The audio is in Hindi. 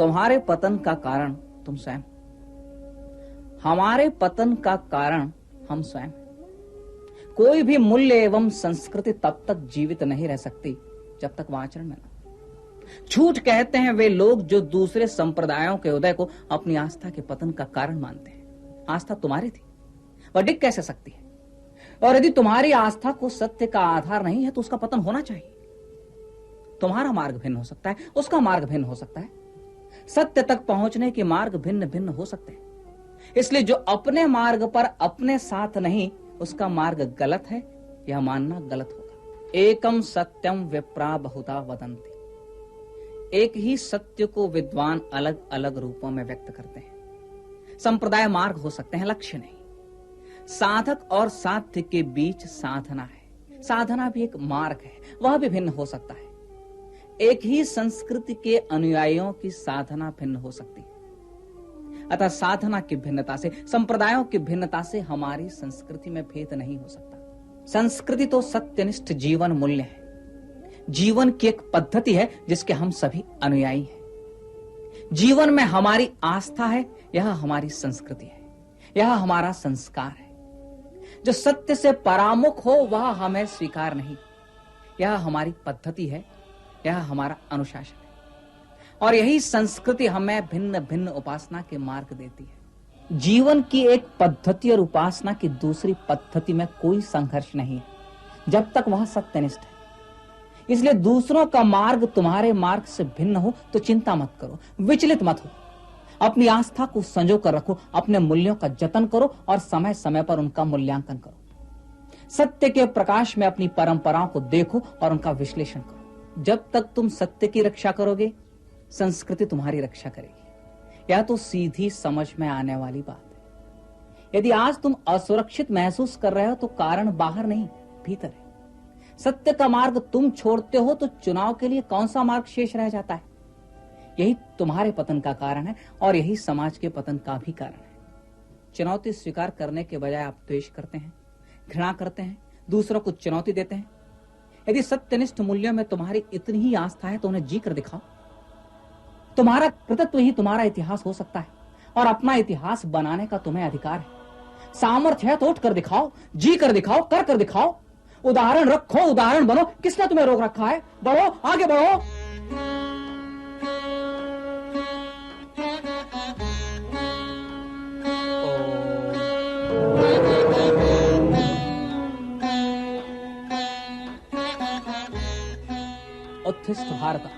तुम्हारे पतन का कारण तुम स्वयं, हमारे पतन का कारण हम स्वयं। कोई भी मूल्य एवं संस्कृति तब तक जीवित नहीं रह सकती जब तक वह आचरण में न। झूठ कहते हैं वे लोग जो दूसरे संप्रदायों के उदय को अपनी आस्था के पतन का कारण मानते हैं। आस्था तुम्हारी थी, वह डिग कैसे सकती है? और यदि तुम्हारी आस्था को सत्य का आधार नहीं है तो उसका पतन होना चाहिए। तुम्हारा मार्ग भिन्न हो सकता है, उसका मार्ग भिन्न हो सकता है। सत्य तक पहुंचने के मार्ग भिन्न भिन्न हो सकते हैं। इसलिए जो अपने मार्ग पर अपने साथ नहीं, उसका मार्ग गलत है, यह मानना गलत होगा। एकम सत्यम विप्रा बहुधा वदंती। एक ही सत्य को विद्वान अलग अलग रूपों में व्यक्त करते हैं। संप्रदाय मार्ग हो सकते हैं, लक्ष्य नहीं। साधक और साध्य के बीच साधना है, साधना भी एक मार्ग है, वह भी भिन्न हो सकता है। एक ही संस्कृति के अनुयायियों की साधना भिन्न हो सकती है। अतः साधना की भिन्नता से, संप्रदायों की भिन्नता से हमारी संस्कृति में भेद नहीं हो सकता। संस्कृति तो सत्यनिष्ठ जीवन मूल्य है, जीवन की एक पद्धति है जिसके हम सभी अनुयायी हैं। जीवन में हमारी आस्था है, यह हमारी संस्कृति है, यह हमारा संस्कार है। जो सत्य से परामुख हो वह हमें स्वीकार नहीं, यह हमारी पद्धति है, यह हमारा अनुशासन है। और यही संस्कृति हमें भिन्न भिन्न उपासना के मार्ग देती है। जीवन की एक पद्धति और उपासना की दूसरी पद्धति में कोई संघर्ष नहीं है जब तक वह सत्यनिष्ठ है। इसलिए दूसरों का मार्ग तुम्हारे मार्ग से भिन्न हो तो चिंता मत करो, विचलित मत हो। अपनी आस्था को संजो कर रखो, अपने मूल्यों का जतन करो और समय समय पर उनका मूल्यांकन करो। सत्य के प्रकाश में अपनी परंपराओं को देखो और उनका विश्लेषण करो। जब तक तुम सत्य की रक्षा करोगे, संस्कृति तुम्हारी रक्षा करेगी। यह तो सीधी समझ में आने वाली बात है। यदि आज तुम असुरक्षित महसूस कर रहे हो तो कारण बाहर नहीं, भीतर है। सत्य का मार्ग तुम छोड़ते हो तो चुनाव के लिए कौन सा मार्ग शेष रह जाता है? यही तुम्हारे पतन का कारण है और यही समाज के पतन का भी कारण है। चुनौती स्वीकार करने के बजाय आप द्वेष करते हैं, घृणा करते हैं, दूसरों को चुनौती देते हैं। यदि सत्यनिष्ठ मूल्यों में तुम्हारी इतनी ही आस्था है तो उन्हें जी कर दिखाओ। तुम्हारा कृतित्व ही तुम्हारा इतिहास हो सकता है और अपना इतिहास बनाने का तुम्हें अधिकार है। सामर्थ्य है तो उठ कर दिखाओ, जी कर दिखाओ, कर दिखाओ। उदाहरण रखो, उदाहरण बनो। किसने तुम्हें रोक रखा है? बढ़ो, आगे बढ़ो। उत्थिष्ठ भारत।